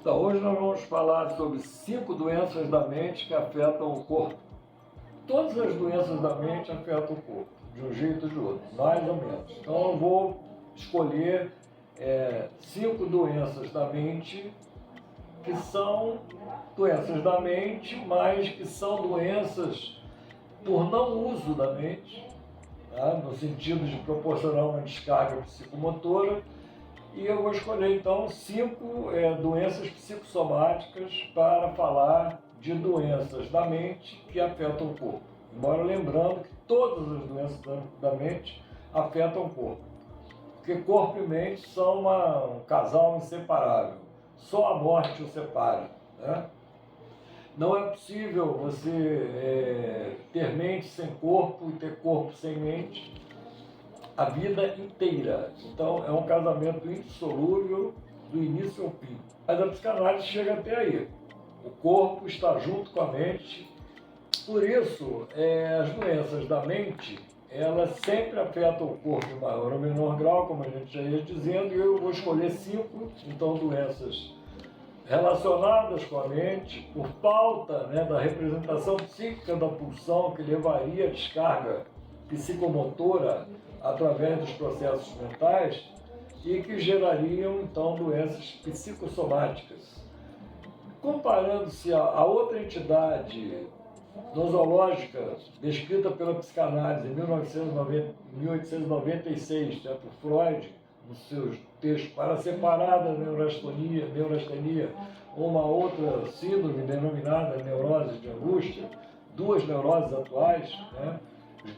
Então, hoje nós vamos falar sobre 5 doenças da mente que afetam o corpo. Todas as doenças da mente afetam o corpo, de um jeito ou de outro, mais ou menos. Então, eu vou escolher 5 doenças da mente que são doenças da mente, mas que são doenças por não uso da mente, tá? No sentido de proporcionar uma descarga psicomotora. E eu vou escolher, então, 5 doenças psicossomáticas para falar de doenças da mente que afetam o corpo. Embora lembrando que todas as doenças da mente afetam o corpo. Porque corpo e mente são um casal inseparável. Só a morte os separa, né? Não é possível você ter mente sem corpo e ter corpo sem mente a vida inteira. Então, é um casamento indissolúvel do início ao fim. Mas a psicanálise chega até aí. O corpo está junto com a mente. Por isso, as doenças da mente, elas sempre afetam o corpo em maior ou menor grau, como a gente já ia dizendo, e eu vou escolher 5, então, doenças relacionadas com a mente, por falta, da representação psíquica da pulsão que levaria a descarga psicomotora através dos processos mentais e que gerariam, então, doenças psicossomáticas. Comparando-se a outra entidade nosológica descrita pela psicanálise em 1896, por Freud, nos seus textos, para separar da neurastenia, uma outra síndrome denominada neurose de angústia, duas neuroses atuais,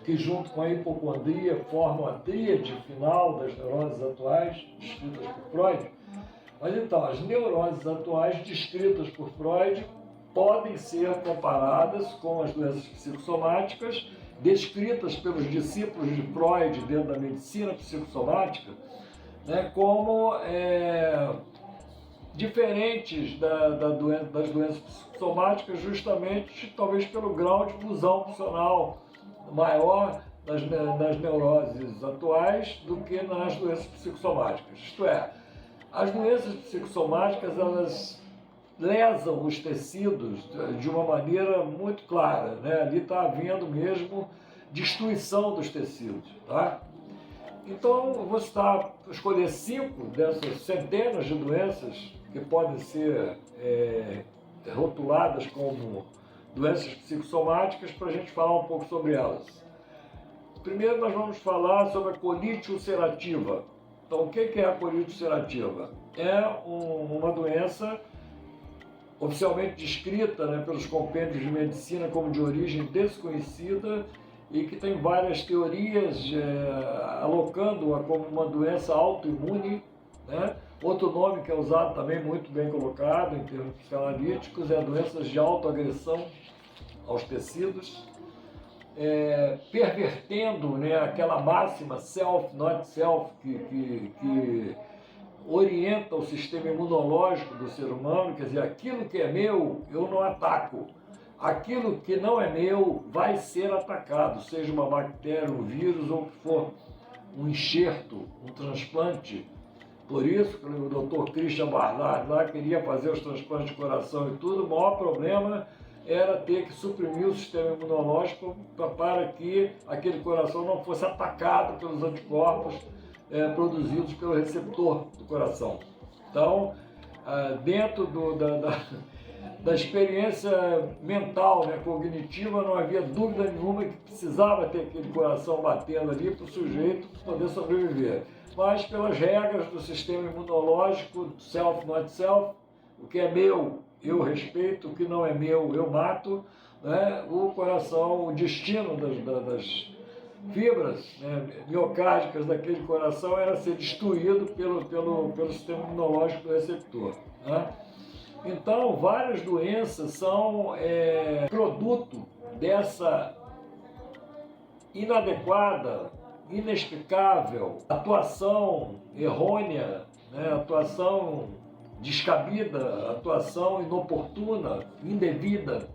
que junto com a hipocondria formam a tríade final das neuroses atuais, descritas por Freud. Mas então, as neuroses atuais descritas por Freud podem ser comparadas com as doenças psicossomáticas descritas pelos discípulos de Freud dentro da medicina psicossomática, como diferentes das doenças psicossomáticas, justamente talvez pelo grau de fusão funcional maior nas neuroses atuais do que nas doenças psicossomáticas. Isto é, as doenças psicossomáticas, elas lesam os tecidos de uma maneira muito clara, Ali está havendo mesmo destruição dos tecidos, tá? Então, eu vou escolher 5 dessas centenas de doenças que podem ser rotuladas como doenças psicossomáticas para a gente falar um pouco sobre elas. Primeiro, nós vamos falar sobre a colite ulcerativa. Então, o que é a colite ulcerativa? É uma doença oficialmente descrita pelos compêndios de medicina como de origem desconhecida e que tem várias teorias alocando-a como uma doença autoimune, Outro nome que é usado também, muito bem colocado em termos psicanalíticos, é doenças de autoagressão aos tecidos, pervertendo aquela máxima self, not self, que orienta o sistema imunológico do ser humano, quer dizer, aquilo que é meu, eu não ataco. Aquilo que não é meu vai ser atacado, seja uma bactéria, um vírus ou o que for, um enxerto, um transplante. Por isso que o Dr. Christian Barnard lá queria fazer os transplantes de coração e tudo, o maior problema era ter que suprimir o sistema imunológico para que aquele coração não fosse atacado pelos anticorpos produzidos pelo receptor do coração. Então, dentro da experiência mental, cognitiva, não havia dúvida nenhuma que precisava ter aquele coração batendo ali para o sujeito poder sobreviver. Mas pelas regras do sistema imunológico, self, not self, o que é meu, eu respeito, o que não é meu, eu mato, o coração, o destino das fibras miocárdicas daquele coração era ser destruído pelo sistema imunológico do receptor. Então, várias doenças são produto dessa inadequada, inexplicável atuação errônea, atuação descabida, atuação inoportuna, indevida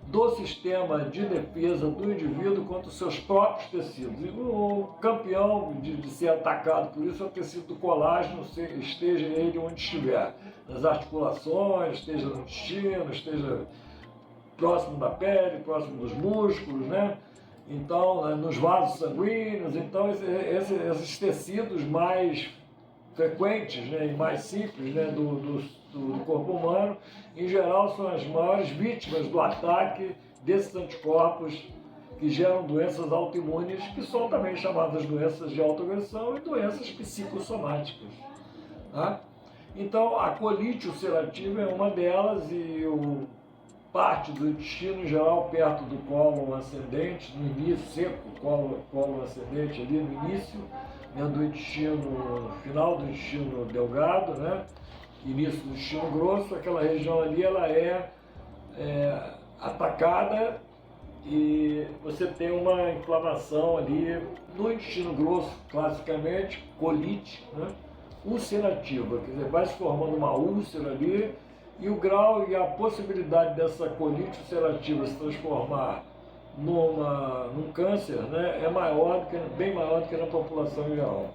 do sistema de defesa do indivíduo contra os seus próprios tecidos. E o campeão de ser atacado por isso é o tecido do colágeno, esteja ele onde estiver, nas articulações, esteja no intestino, esteja próximo da pele, próximo dos músculos, né? Então, nos vasos sanguíneos. Então, esses tecidos mais frequentes, né, e mais simples, né, do corpo humano, em geral são as maiores vítimas do ataque desses anticorpos que geram doenças autoimunes, que são também chamadas doenças de autoagressão e doenças psicossomáticas. Tá? Então, a colite ulcerativa é uma delas e parte do intestino, em geral, perto do cólon ascendente, no início, seco, cólon ascendente ali no início, né, do intestino, final do intestino delgado, né, início do intestino grosso, aquela região ali, ela é atacada e você tem uma inflamação ali no intestino grosso, classicamente, colite, né, ulcerativa, quer dizer, vai se formando uma úlcera ali, e o grau e a possibilidade dessa colite ulcerativa se transformar num câncer, né, é bem maior do que na população em geral.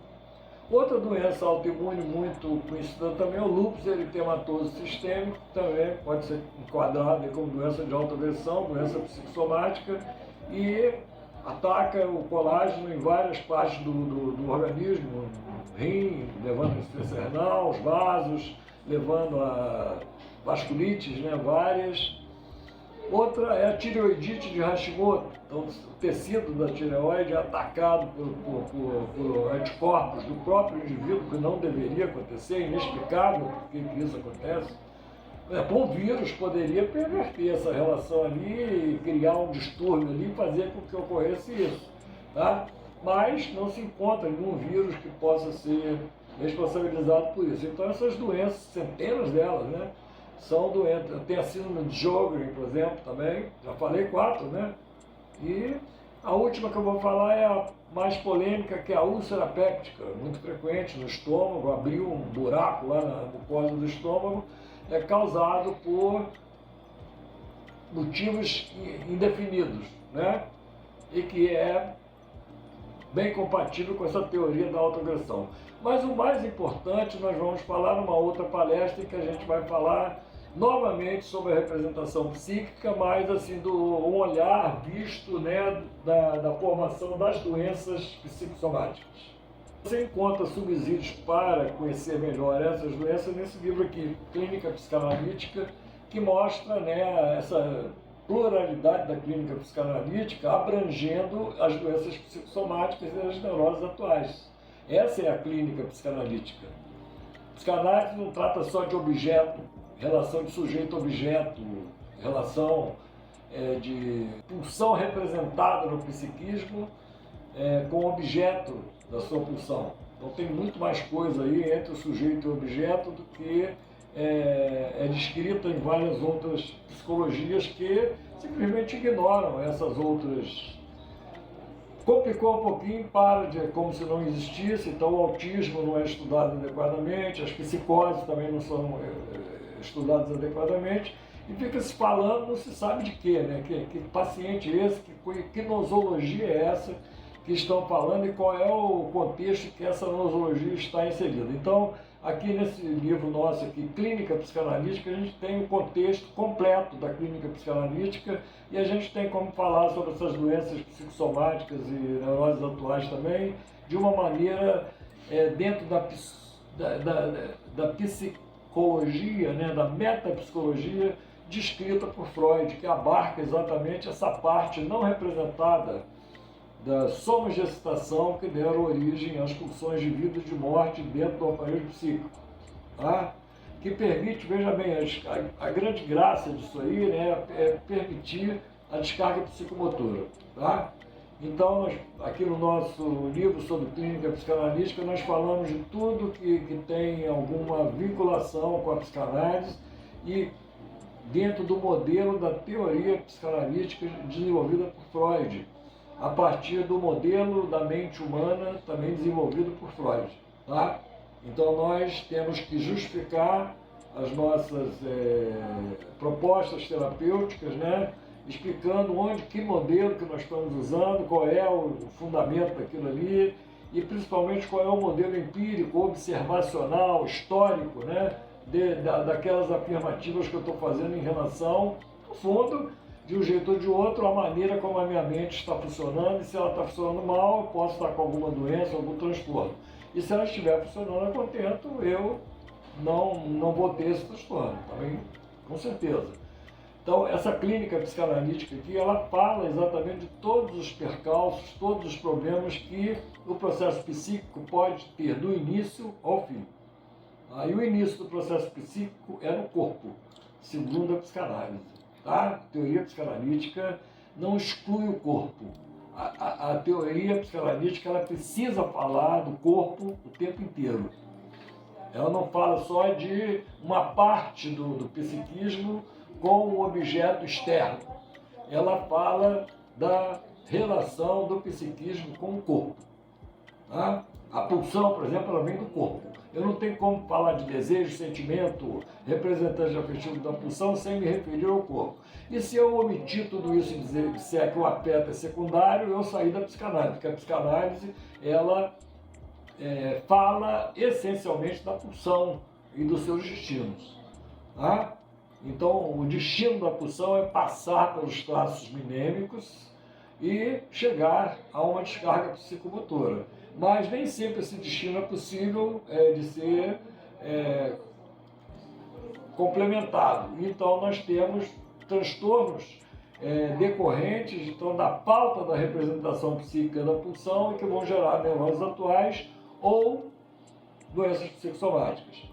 Outra doença autoimune muito conhecida também é o lúpus eritematoso sistêmico, que também pode ser enquadrado como doença de autoagressão, doença psicossomática, e ataca o colágeno em várias partes do organismo, rim, levando a insuficiência renal, os vasos, levando a vasculites, né, várias. Outra é a tireoidite de Hashimoto. Então, o tecido da tireoide é atacado por anticorpos do próprio indivíduo, que não deveria acontecer, é inexplicável por que isso acontece. Um vírus poderia perverter essa relação ali, criar um distúrbio ali e fazer com que ocorresse isso. Tá? Mas não se encontra nenhum vírus que possa ser responsabilizado por isso. Então, essas doenças, centenas delas, né? São doenças. Tem a síndrome de Sjögren, por exemplo, também. Já falei 4, né? E a última que eu vou falar é a mais polêmica, que é a úlcera péptica, muito frequente no estômago, abriu um buraco lá na mucosa do estômago, é causado por motivos indefinidos, né? E que é bem compatível com essa teoria da autoagressão. Mas o mais importante, nós vamos falar numa outra palestra em que a gente vai falar novamente sobre a representação psíquica, mas assim, um olhar visto, né, da formação das doenças psicossomáticas. Você encontra subsídios para conhecer melhor essas doenças nesse livro aqui, Clínica Psicanalítica, que mostra, né, essa pluralidade da clínica psicanalítica abrangendo as doenças psicossomáticas e as neuroses atuais. Essa é a clínica psicanalítica. A psicanálise não trata só de objeto, relação de sujeito-objeto, relação de pulsão representada no psiquismo com o objeto da sua pulsão. Então tem muito mais coisa aí entre o sujeito e o objeto do que é descrita em várias outras psicologias que simplesmente ignoram essas outras. Complicou um pouquinho, como se não existisse, então o autismo não é estudado adequadamente, as psicoses também não são estudadas adequadamente, e fica se falando, não se sabe de quê, né? Que paciente é esse, que nosologia é essa que estão falando e qual é o contexto que essa nosologia está inserida. Então, aqui nesse livro nosso aqui, Clínica Psicanalítica, a gente tem o contexto completo da clínica psicanalítica e a gente tem como falar sobre essas doenças psicossomáticas e neuroses atuais também, de uma maneira dentro da psicologia, né, da metapsicologia descrita por Freud, que abarca exatamente essa parte não representada da soma de excitação que deram origem às pulsões de vida e de morte dentro do aparelho psíquico, tá? Que permite, veja bem, a grande graça disso aí, né, é permitir a descarga psicomotora, tá? Então, aqui no nosso livro sobre clínica psicanalítica, nós falamos de tudo que tem alguma vinculação com a psicanálise e dentro do modelo da teoria psicanalítica desenvolvida por Freud, a partir do modelo da mente humana também desenvolvido por Freud, tá? Então nós temos que justificar as nossas propostas terapêuticas, né, explicando onde, que modelo que nós estamos usando, qual é o fundamento daquilo ali, e principalmente qual é o modelo empírico, observacional, histórico, né, daquelas afirmativas que eu estou fazendo em relação, no fundo, de um jeito ou de outro, a maneira como a minha mente está funcionando, e se ela está funcionando mal, eu posso estar com alguma doença, algum transtorno. E se ela estiver funcionando a contento, eu não vou ter esse transtorno, também, com certeza. Então, essa clínica psicanalítica aqui, ela fala exatamente de todos os percalços, todos os problemas que o processo psíquico pode ter do início ao fim. Aí o início do processo psíquico é no corpo, segundo a psicanálise. Tá? A teoria psicanalítica não exclui o corpo. A teoria psicanalítica, ela precisa falar do corpo o tempo inteiro. Ela não fala só de uma parte do psiquismo com o objeto externo. Ela fala da relação do psiquismo com o corpo. Tá? A pulsão, por exemplo, ela vem do corpo. Eu não tenho como falar de desejo, sentimento, representante afetivo da pulsão sem me referir ao corpo. E se eu omitir tudo isso e disser que o afeto é secundário, eu saí da psicanálise, porque a psicanálise, ela fala essencialmente da pulsão e dos seus destinos. Tá? Então, o destino da pulsão é passar pelos traços minêmicos e chegar a uma descarga psicomotora. Mas nem sempre esse destino é possível de ser complementado. Então, nós temos transtornos decorrentes então, da falta da representação psíquica da pulsão e que vão gerar neuroses atuais ou doenças psicossomáticas.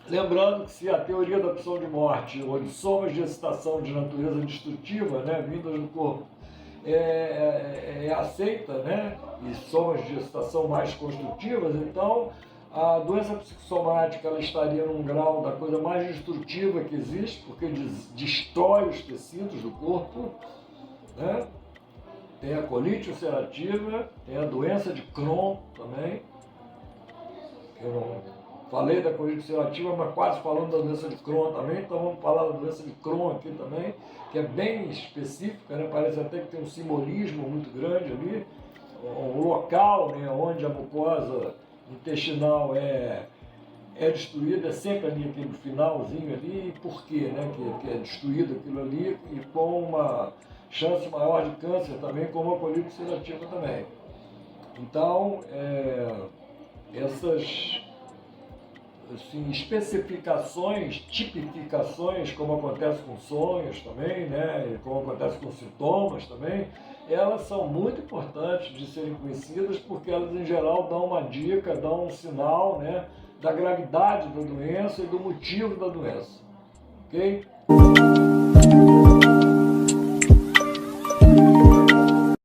Lembrando que se a teoria da pulsão de morte ou de somas de excitação de natureza destrutiva, né, vindas do corpo, é aceita, né, e somas de excitação mais construtivas, então a doença psicossomática ela estaria num grau da coisa mais destrutiva que existe, porque destrói os tecidos do corpo, né? Tem a colite ulcerativa, tem a doença de Crohn também. Eu não falei da colite ulcerativa, mas quase falando da doença de Crohn também, então vamos falar da doença de Crohn aqui também, que é bem específica, né? Parece até que tem um simbolismo muito grande ali, o local, né, onde a mucosa intestinal é destruída, é sempre ali aquele finalzinho ali, e por quê, né, que é destruído aquilo ali, e com uma chance maior de câncer também, como a colite ulcerativa também. Então, essas assim, especificações, tipificações, como acontece com sonhos também, né, como acontece com sintomas também, elas são muito importantes de serem conhecidas porque elas, em geral, dão uma dica, dão um sinal, né, da gravidade da doença e do motivo da doença. Ok?